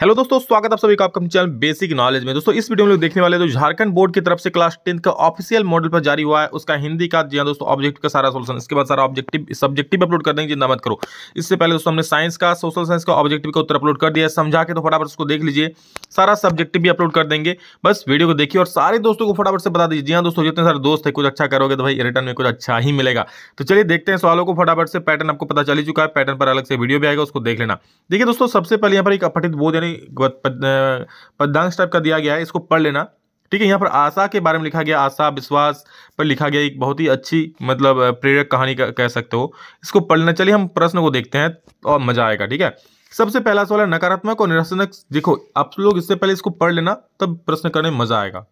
Hello दोस्तों, स्वागत आप सभी का आपका अपने चैनल बेसिक नॉलेज में। दोस्तों इस वीडियो में लोग देखने वाले तो झारखंड बोर्ड की तरफ से क्लास 10 का ऑफिशियल मॉडल पर जारी हुआ है उसका हिंदी का। जी हाँ दोस्तों, ऑब्जेक्टिव का सारा सोल्यूशन, इसके बाद सारा ऑब्जेक्टिव सब्जेक्टिव अपलोड कर देंगे, चिंता मत करो। इससे पहले दोस्तों हमने साइंस का, सोशल साइंस का ऑब्जेक्टिव का उत्तर अपलोड कर दिया है, समझा के तो फटाफट उसको देख लीजिए। सारा सब्जेक्टिव भी अपलोड कर देंगे, बस वीडियो को देखिए और सारे दोस्तों को फटाफट से बता दीजिए। जी हाँ दोस्तों, जितने सारे दोस्त है कुछ अच्छा करोगे तो भाई रिटर्न में कुछ अच्छा ही मिलेगा। तो चलिए देखते हैं सवालों को फटाफट से। पैटर्न आपको पता चल ही चुका है, पैटर्न पर अलग से वीडियो भी आएगा, उसको देख लेना। देखिए दोस्तों, सबसे पहले यहाँ पर एक अपठित बोध यानी पद्यांश टाइप का दिया गया है, इसको पढ़ लेना। ठीक है, यहाँ पर आशा के बारे में लिखा गया, आशा विश्वास पर लिखा गया, एक बहुत ही अच्छी मतलब प्रेरक कहानी कह सकते हो, इसको पढ़ लेना। चलिए हम प्रश्न को देखते हैं और मजा आएगा। ठीक है, सबसे पहला सवाल है नकारात्मक और निराशाजनक। देखो आप लोग इससे पहले इसको पढ़ लेना, तब प्रश्न करने में मजा आएगा।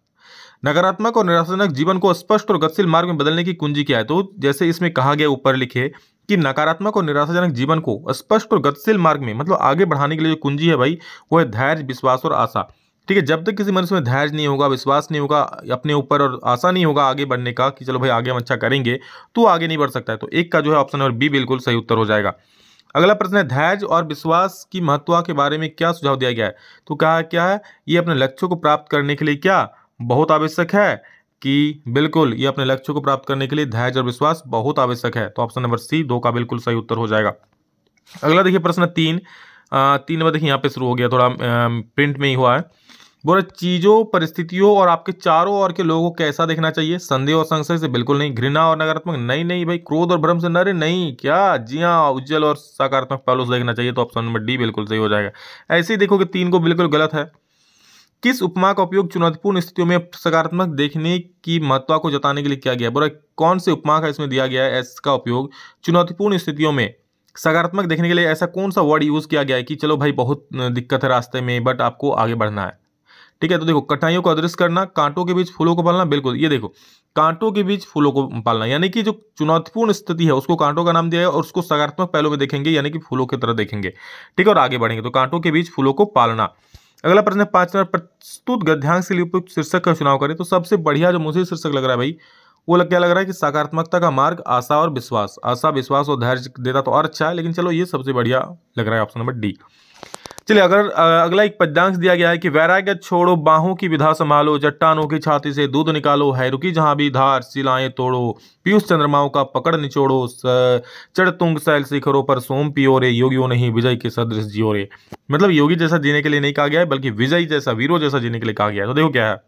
नकारात्मक और निराशाजनक जीवन को स्पष्ट और गतिशील मार्ग में बदलने की कुंजी क्या है? तो जैसे इसमें कहा गया ऊपर लिखे कि नकारात्मक और निराशाजनक जीवन को स्पष्ट और गतिशील मार्ग में मतलब आगे बढ़ाने के लिए जो कुंजी है भाई, वो है धैर्य, विश्वास और आशा। ठीक है, जब तक किसी मनुष्य में धैर्य नहीं होगा, विश्वास नहीं होगा अपने ऊपर और आशा नहीं होगा आगे बढ़ने का कि चलो भाई आगे हम अच्छा करेंगे, तो आगे नहीं बढ़ सकता है। तो एक का जो है ऑप्शन नंबर बी बिल्कुल सही उत्तर हो जाएगा। अगला प्रश्न है धैर्य और विश्वास की महत्व के बारे में क्या सुझाव दिया गया है? तो कहा क्या है, ये अपने लक्ष्यों को प्राप्त करने के लिए क्या बहुत आवश्यक है? कि बिल्कुल ये अपने लक्ष्यों को प्राप्त करने के लिए धैर्य और विश्वास बहुत आवश्यक है। तो ऑप्शन नंबर सी 2 का बिल्कुल सही उत्तर हो जाएगा। अगला देखिए प्रश्न 3 नंबर देखिए यहाँ पे शुरू हो गया, थोड़ा प्रिंट में ही हुआ है। बोले चीजों, परिस्थितियों और आपके चारों ओर के लोगों को कैसा देखना चाहिए? संदेह और संशय से बिल्कुल नहीं, घृणा और नकारात्मक नहीं, नहीं भाई, क्रोध और भ्रम से नरे नहीं, क्या जी हाँ, उज्जवल और सकारात्मक पहलू से देखना चाहिए। तो ऑप्शन नंबर डी बिल्कुल सही हो जाएगा। ऐसे ही देखो कि 3 को बिल्कुल गलत है। किस उपमा का उपयोग चुनौतीपूर्ण स्थितियों में सकारात्मक देखने की महत्व को जताने के लिए किया गया? बोला कौन से उपमा का इसमें दिया गया है इसका उपयोग चुनौतीपूर्ण स्थितियों में सकारात्मक देखने के लिए? ऐसा कौन सा वर्ड यूज किया गया है कि चलो भाई बहुत दिक्कत है रास्ते में बट आपको आगे बढ़ना है? ठीक है, तो देखो कठिनाइयों को अदृश्य करना, कांटों के बीच फूलों को पालना, बिल्कुल ये देखो कांटों के बीच फूलों को पालना, यानी कि जो चुनौतीपूर्ण स्थिति है उसको कांटों का नाम दिया है और उसको सकारात्मक पहलू में देखेंगे यानी कि फूलों की तरह देखेंगे। ठीक है, और आगे बढ़ेंगे। तो कांटों के बीच फूलों को पालना। अगला प्रश्न है 5 नंबर, प्रस्तुत गद्यांश के लिए उपयुक्त शीर्षक का चुनाव करें। तो सबसे बढ़िया जो मुझे शीर्षक लग रहा है भाई, वो क्या लग रहा है कि सकारात्मकता का मार्ग, आशा और विश्वास। आशा, विश्वास और धैर्य देता तो और अच्छा है, लेकिन चलो ये सबसे बढ़िया लग रहा है ऑप्शन नंबर डी। चलिए अगर अगला एक पद्यांश दिया गया है कि वैराग्य छोड़ो, बाहों की विधा संभालो, चट्टानों की छाती से दूध निकालो, है रुकी जहां भी धार, शिलाएं तोड़ो, पीयूष चंद्रमाओं का पकड़ निचोड़ो, चढ़ तुंग शैल शिखरों पर सोम पियो रे, योगियों नहीं विजय के सदृश जियो रे। मतलब योगी जैसा जीने के लिए नहीं कहा गया है, बल्कि विजय जैसा, वीरों जैसा जीने के लिए कहा गया है। तो देखो क्या है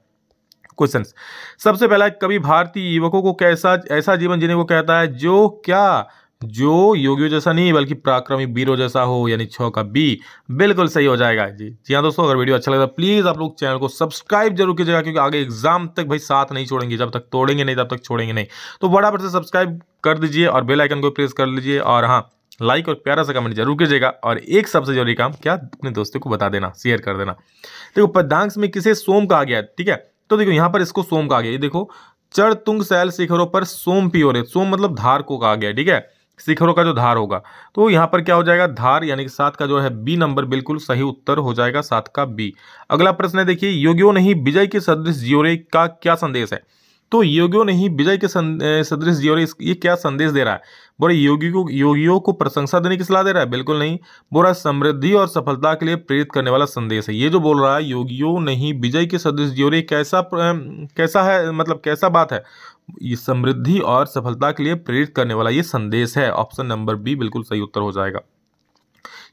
क्वेश्चन। सबसे पहला, कवि भारतीय युवकों को कैसा ऐसा जीवन जीने को कहता है जो क्या, जो योगियों जैसा नहीं बल्कि पराक्रमी वीरों जैसा हो, यानी 6 का बी बिल्कुल सही हो जाएगा। जी जी हाँ दोस्तों, अगर वीडियो अच्छा लगा प्लीज आप लोग चैनल को सब्सक्राइब जरूर कीजिएगा, क्योंकि आगे एग्जाम तक भाई साथ नहीं छोड़ेंगे, जब तक तोड़ेंगे नहीं तब तक छोड़ेंगे नहीं। तो बराबर से सब्सक्राइब कर दीजिए और बेल आइकन को प्रेस कर लीजिए, और हाँ लाइक और प्यारा सा कमेंट जरूर कीजिएगा। और एक सबसे जरूरी काम क्या, अपने दोस्तों को बता देना, शेयर कर देना। देखो पद्यांश में किसे सोम कहा गया है, ठीक है, तो देखो यहाँ पर इसको सोम कहा गया। ये देखो चढ़ तुंग शैल शिखरों पर सोम पियो रे, सोम मतलब धार को कहा गया। ठीक है, शिखरों का जो धार होगा, तो यहाँ पर क्या हो जाएगा धार, यानी कि 7 का जो है बी नंबर बिल्कुल सही उत्तर हो जाएगा, 7 का बी। अगला प्रश्न है देखिए, योगियों नहीं विजय के सदृश जियो रे का क्या संदेश है? तो योगियों नहीं विजय के सदृश जियो रे, ये क्या संदेश दे रहा है? बोले योगियों को प्रशंसा देने की सलाह दे रहा है? बिल्कुल नहीं, बोल रहा समृद्धि और सफलता के लिए प्रेरित करने वाला संदेश है। ये जो बोल रहा है योगियों नहीं विजय के सदृश जियो रे, कैसा है, मतलब कैसा बात है? ये समृद्धि और सफलता के लिए प्रेरित करने वाला ये संदेश है। ऑप्शन नंबर बी बिल्कुल सही उत्तर हो जाएगा।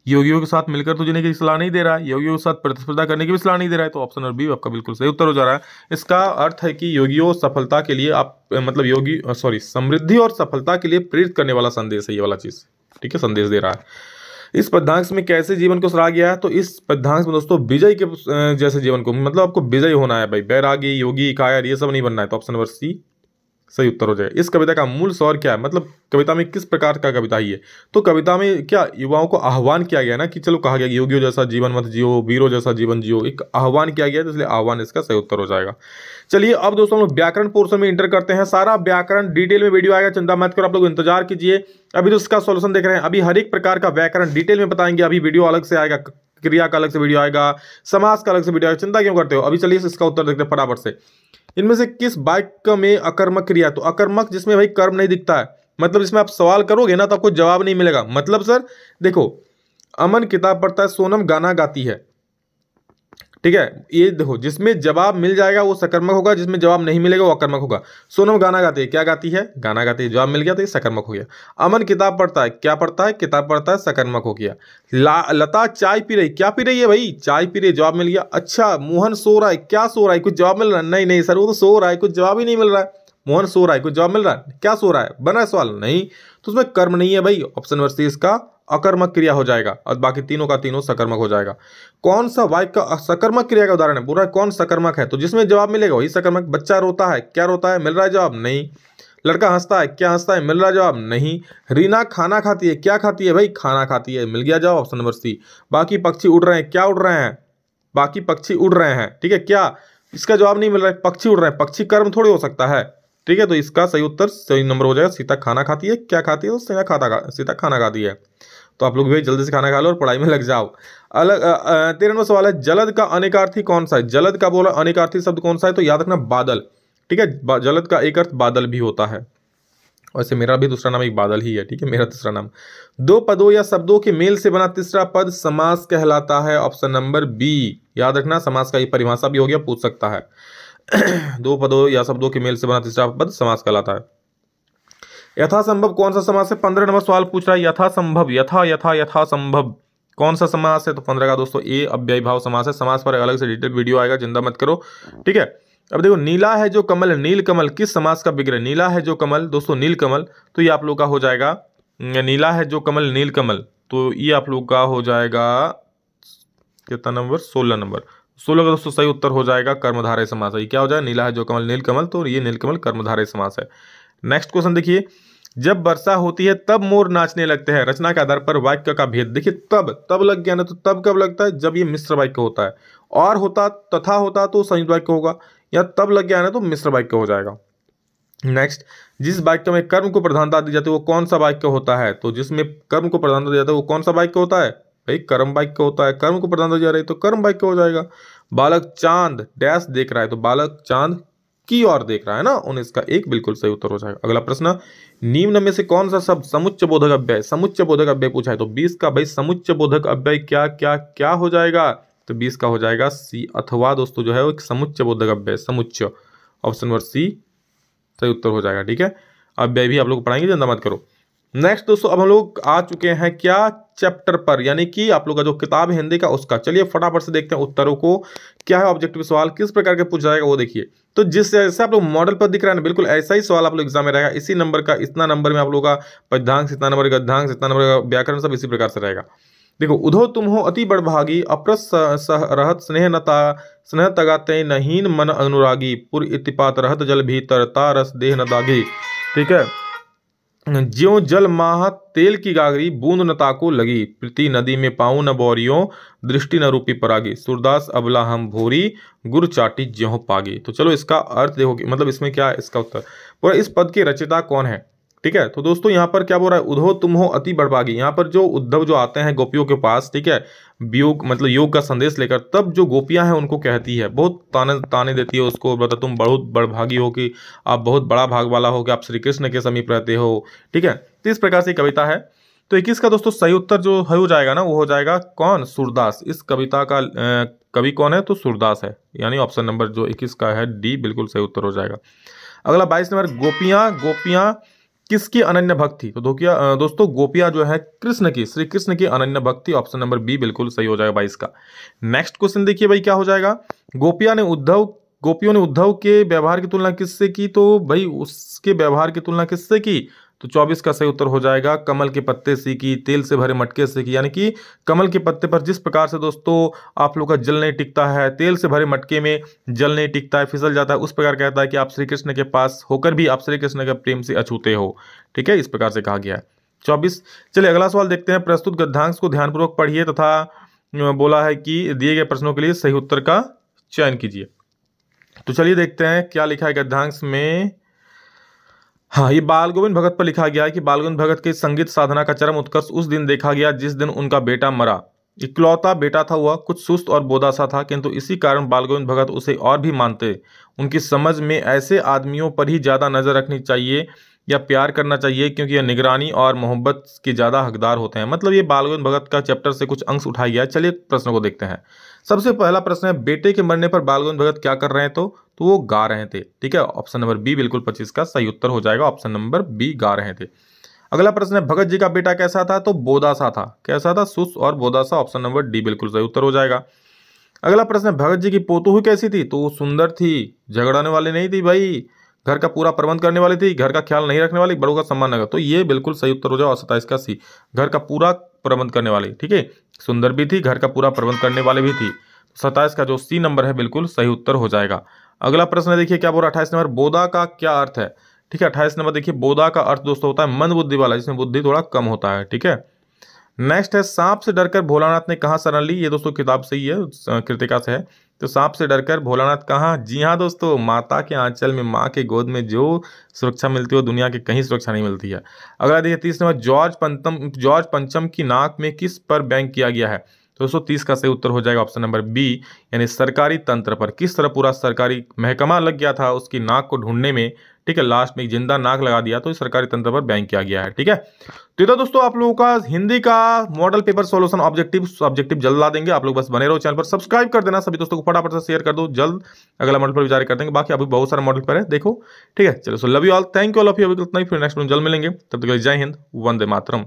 योगियों के साथ मिलकर तो जीने की सलाह नहीं दे रहा है, योगियों के साथ प्रतिस्पर्धा करने की भी सलाह नहीं दे रहा है। तो ऑप्शन नंबर बी आपका बिल्कुल सही उत्तर हो जा रहा है। इसका अर्थ है कि योगियों सफलता के लिए आप मतलब समृद्धि और सफलता के लिए प्रेरित करने वाला संदेश है ये वाला चीज। ठीक है, संदेश दे रहा है। इस पद्यांश में कैसे जीवन को सराहा गया है? तो इस पद्यांश में दोस्तों विजय के जैसे जीवन को, मतलब आपको विजय होना है भाई, बैरागी, योगी, कायर ये सब नहीं बनना है। तो ऑप्शन नंबर सी सही उत्तर हो जाएगा। इस कविता का मूल स्वर क्या है, मतलब कविता में किस प्रकार का कविता ही है? तो कविता में क्या युवाओं को आह्वान किया गया ना कि चलो कहा गया योगियों जैसा जीवन मत जियो, वीरों जैसा जीवन जियो, एक आह्वान किया गया, तो इसलिए आह्वान इसका सही उत्तर हो जाएगा। चलिए अब दोस्तों हम लोग व्याकरण पोर्शन में इंटर करते हैं। सारा व्याकरण डिटेल में वीडियो आएगा, चिंता मत करो, आप लोग इंतजार कीजिए। अभी तो इसका सोल्यूशन देख रहे हैं, अभी हर एक प्रकार का व्याकरण डिटेल में बताएंगे। अभी वीडियो अलग से आएगा, क्रिया का अलग से वीडियो आएगा, समास का अलग से वीडियो आएगा, चिंता क्यों करते हो? अभी चलिए इसका उत्तर देखते हैं फटाफट से। इनमें से किस वाक्य में अकर्मक क्रिया? तो अकर्मक जिसमें भाई कर्म नहीं दिखता है, मतलब इसमें आप सवाल करोगे ना तो आपको जवाब नहीं मिलेगा। मतलब सर देखो, अमन किताब पढ़ता है, सोनम गाना गाती है, ठीक है, ये देखो, जिसमें जवाब मिल जाएगा वो सकर्मक होगा, जिसमें जवाब नहीं मिलेगा वो अकर्मक होगा। सोनम गाना गाती है, क्या गाती है? गाना गाती है। जवाब मिल गया तो ये सकर्मक हो गया। अमन किताब पढ़ता है, क्या पढ़ता है? किताब पढ़ता है, सकर्मक हो गया। लता चाय पी रही, क्या पी रही है भाई? चाय पी रही, जवाब मिल गया। अच्छा, मोहन सो रहा है, क्या सो रहा है? कुछ जवाब मिल रहा है? नहीं नहीं सर, वो तो सो रहा है, कुछ जवाब ही नहीं मिल रहा है। मोहन सो रहा है, कुछ जवाब मिल रहा है? क्या सो रहा है? बना है सवाल? नहीं, तो उसमें कर्म नहीं है भाई। ऑप्शन नंबर सी इसका अकर्मक क्रिया हो जाएगा और बाकी तीनों का तीनों सकर्मक हो जाएगा। कौन सा वाक्य का सकर्मक क्रिया का उदाहरण है? पूरा कौन सकर्मक है? तो जिसमें जवाब मिलेगा वही सकर्मक। बच्चा रोता है, क्या रोता है? मिल रहा है जवाब? नहीं। लड़का हंसता है, क्या हंसता है? मिल रहा है जवाब? नहीं। रीना खाना खाती है, क्या खाती है भाई? खाना खाती है, मिल गया जवाब, ऑप्शन नंबर सी। बाकी पक्षी उड़ रहे हैं, क्या उड़ रहे हैं? बाकी पक्षी उड़ रहे हैं, ठीक है, क्या? इसका जवाब नहीं मिल रहा है, पक्षी उड़ रहे हैं। पक्षी कर्म थोड़ी हो सकता है, ठीक है, तो इसका सही उत्तर सही नंबर हो जाएगा। सीता खाना खाती है, क्या खाती है? तो सीता खाना खाती है। तो आप लोग भी जल्दी से खाना खा लो और पढ़ाई में लग जाओ। अलग 13वां सवाल है, जलद का अनेकार्थी कौन सा है? जलद का बोला अनेकार्थी शब्द कौन सा है? तो याद रखना बादल, ठीक है। जलद का एक अर्थ बादल भी होता है। वैसे मेरा भी दूसरा नाम एक बादल ही है, ठीक है, मेरा तीसरा नाम। दो पदों या शब्दों के मेल से बना तीसरा पद समास कहलाता है, ऑप्शन नंबर बी। याद रखना, समास का ये परिभाषा भी हो गया, पूछ सकता है। दो पदों या शब्दों के मेल से बना तीसरा पद समास कहलाता है। यथासंभव कौन सा समास है? 15 नंबर सवाल पूछ रहा है। यथासंभव, यथासंभव कौन सा समास है? तो 15 का दोस्तों ए अव्ययी भाव समास है। समास पर अलग से डिटेल वीडियो आएगा, चिंता मत करो, ठीक है। अब देखो, नीला है जो कमल, नील कमल किस समास का विग्रह? नीला है जो कमल, दोस्तों नील कमल, तो ये आप लोग का हो जाएगा नीला है जो कमल नील कमल, तो ये आप लोग का हो जाएगा कितना नंबर? 16 नंबर। 16 का दोस्तों सही उत्तर हो जाएगा कर्मधारय समास है। ये क्या हो जाएगा? नीला है जो कमल नील कमल, तो ये नील कमल कर्मधारय समास है। नेक्स्ट क्वेश्चन देखिए, जब वर्षा होती है तब मोर नाचने लगते हैं, रचना के आधार पर वाक्य का भेद। देखिए, तब लग गया ना, तो तब कब लगता है? जब ये मिश्र वाक्य होता है। और होता, तथा होता तो संयुक्त वाक्य होगा, या तब लग गया ना तो मिश्र वाक्य हो जाएगा। नेक्स्ट, जिस वाक्य में कर्म को प्रधानता दी जाती है वो कौन सा वाक्य होता है? तो जिसमें कर्म को प्रधानता दी जाती है वो कौन सा वाक्य होता है भाई? कर्म वाक्य होता है। कर्म को प्रधानता दी जा रही है तो कर्म वाक्य हो जाएगा। बालक चांद डैश देख रहा है, तो बालक चांद की ओर देख रहा है ना, 19 का एक बिल्कुल सही उत्तर हो जाएगा। अगला प्रश्न, निम्न में से कौन सा शब्द समुच्चय बोधक अव्यय? समुच्चय बोधक अव्यय पूछा है, तो 20 का भाई समुच्चय बोधक अव्यय क्या क्या क्या हो जाएगा? तो 20 का हो जाएगा सी, अथवा दोस्तों जो है वो समुच्चय बोधक अव्यय, समुच्चय, ऑप्शन नंबर सी सही उत्तर हो जाएगा, ठीक है। अव्यय भी आप लोग पढ़ाएंगे, चिंता मत करो। नेक्स्ट दोस्तों, अब हम लोग आ चुके हैं क्या? चैप्टर पर, यानी कि आप लोग का जो किताब है हिंदी का उसका। चलिए फटाफट से देखते हैं उत्तरों को, क्या है ऑब्जेक्टिव सवाल, किस प्रकार के पूछा जाएगा वो देखिए। तो जिस जैसे आप लोग मॉडल पर दिख रहा है ना, बिल्कुल ऐसा ही सवाल आप लोग एग्जाम में रहेगा। इसी नंबर का, इतना नंबर में आप लोग का पद्यांश, इतना नंबर का गद्यांश, इतना नंबर का व्याकरण, सब इसी प्रकार से रहेगा। देखो, उधो तुम हो अति बड़भागी, अप्रस रहत स्नेह तगाते नहीन मन अनुरागी, पुर इतिपात रहत जल भीतर, तारस देह न दागी, ठीक है। ज्यों जल माह तेल की गागरी, बूंद न ताको लगी, प्रीति नदी में पाऊं न बोरियों, दृष्टि न रूपी परागी, सूरदास अबला हम भोरी, गुर चाटी ज्यों पागी। तो चलो इसका अर्थ देखो, मतलब इसमें क्या है इसका उत्तर। पूरा इस पद के रचयिता कौन है, ठीक है। तो दोस्तों यहाँ पर क्या बोल रहा है? उधो तुम हो अति बड़भागी। यहाँ पर जो उद्धव जो आते हैं गोपियों के पास, ठीक है, वियोग मतलब योग का संदेश लेकर, तब जो गोपियां हैं उनको कहती है, बहुत ताने देती है उसको, बता तुम बहुत बड़भागी हो, कि आप बहुत बड़ा भाग वाला हो, कि आप श्री कृष्ण के समीप रहते हो, ठीक है। तो इस प्रकार से कविता है। तो 21 का दोस्तों सही उत्तर जो हो जाएगा ना, वो हो जाएगा कौन? सूरदास। इस कविता का कवि कौन है? तो सूरदास है, यानी ऑप्शन नंबर जो 21 का है डी बिल्कुल सही उत्तर हो जाएगा। अगला 22 नंबर, गोपियां किसकी अनन्य भक्ति? तो दोस्तों गोपियां जो है कृष्ण की, श्री कृष्ण की अनन्य भक्ति, ऑप्शन नंबर बी बिल्कुल सही हो जाएगा 22 का। नेक्स्ट क्वेश्चन देखिए भाई, क्या हो जाएगा? गोपियों ने उद्धव के व्यवहार की तुलना किससे की? तो भाई उसके व्यवहार की तुलना किससे की? तो 24 का सही उत्तर हो जाएगा कमल के पत्ते से की, तेल से भरे मटके से की। यानी कि कमल के पत्ते पर जिस प्रकार से दोस्तों आप लोग का जल नहीं टिकता है, तेल से भरे मटके में जल नहीं टिकता है, फिसल जाता है, उस प्रकार कहता है कि आप श्री कृष्ण के पास होकर भी आप श्री कृष्ण के प्रेम से अछूते हो, ठीक है, इस प्रकार से कहा गया है। 24। चलिए अगला सवाल देखते हैं। प्रस्तुत गद्यांश को ध्यानपूर्वक पढ़िए तथा बोला है कि दिए गए प्रश्नों के लिए सही उत्तर का चयन कीजिए। तो चलिए देखते हैं क्या लिखा है गद्यांश में। हाँ, ये बाल गोविंद भगत पर लिखा गया है कि बाल गोविंद भगत के संगीत साधना का चरम उत्कर्ष उस दिन देखा गया जिस दिन उनका बेटा मरा। इकलौता बेटा था, वह कुछ सुस्त और बोदा सा था, किंतु इसी कारण बाल गोविंद भगत उसे और भी मानते। उनकी समझ में ऐसे आदमियों पर ही ज्यादा नजर रखनी चाहिए या प्यार करना चाहिए क्योंकि यह निगरानी और मोहब्बत के ज़्यादा हकदार होते हैं। मतलब ये बाल गोविंद भगत का चैप्टर से कुछ अंश उठाया गया है। चलिए प्रश्न को देखते हैं। सबसे पहला प्रश्न है, बेटे के मरने पर बाल गोविंद भगत क्या कर रहे हैं? तो वो गा रहे थे। ठीक है, ऑप्शन नंबर बी बिल्कुल 25 का सही उत्तर हो जाएगा। ऑप्शन नंबर बी गा रहे थे। अगला प्रश्न है, भगत जी का बेटा कैसा था? तो बोदासा था। कैसा था? सुस्त और बोदासा। ऑप्शन नंबर डी बिल्कुल सही उत्तर हो जाएगा। अगला प्रश्न है, भगत जी की पोतोहू कैसी थी? तो वो सुंदर थी, झगड़ाने वाली नहीं थी भाई, घर का पूरा प्रबंध करने वाली थी, घर का ख्याल नहीं रखने वाली, बड़ों का सम्मान न। तो ये बिल्कुल सही उत्तर हो जाएगा। 27 का सी, घर का पूरा प्रबंध करने वाली। ठीक है, सुंदर भी थी, घर का पूरा प्रबंध करने वाले भी थी। 27 का जो सी नंबर है बिल्कुल सही उत्तर हो जाएगा। अगला प्रश्न देखिए क्या बोल रहा है 28 नंबर, बोधा का क्या अर्थ है? ठीक है, 28 नंबर देखिए, बोधा का अर्थ दोस्तों होता है मंद बुद्धि वाला, जिसमें बुद्धि थोड़ा कम होता है। ठीक है, नेक्स्ट है, सांप से डरकर भोलानाथ ने कहाँ शरण ली? ये दोस्तों किताब से ही है, कृतिका से है। तो सांप से डरकर भोलानाथ कहाँ? जी हाँ दोस्तों, माता के आंचल में, माँ के गोद में जो सुरक्षा मिलती है वो दुनिया की कहीं सुरक्षा नहीं मिलती है। अगला देखिए 30 नंबर, जॉर्ज पंचम की नाक में किस पर बैंक किया गया है? तो दोस्तों 30 का सही उत्तर हो जाएगा ऑप्शन नंबर बी, यानी सरकारी तंत्र पर। किस तरह पूरा सरकारी महकमा लग गया था उसकी नाक को ढूंढने में। ठीक है, लास्ट में एक जिंदा नाक लगा दिया, तो सरकारी तंत्र पर बैंक किया गया है। ठीक है, तो इधर दोस्तों आप लोगों का हिंदी का मॉडल पेपर सॉल्यूशन ऑब्जेक्टिव जल्द ला देंगे। आप लोग बस बने रहो, चैनल पर सब्सक्राइब कर देना, सभी दोस्तों को फटाफट से शेयर कर दो। जल्द अगला मॉडल पर विचार कर देंगे, बाकी अभी बहुत सारे मॉडल पर है, देखो। ठीक है, चलो, so love you all, thank you all of you. अभी इतना ही, फिर नेक्स्ट में जल्द मिलेंगे, तब तक के लिए जय हिंद, वंदे मातरम।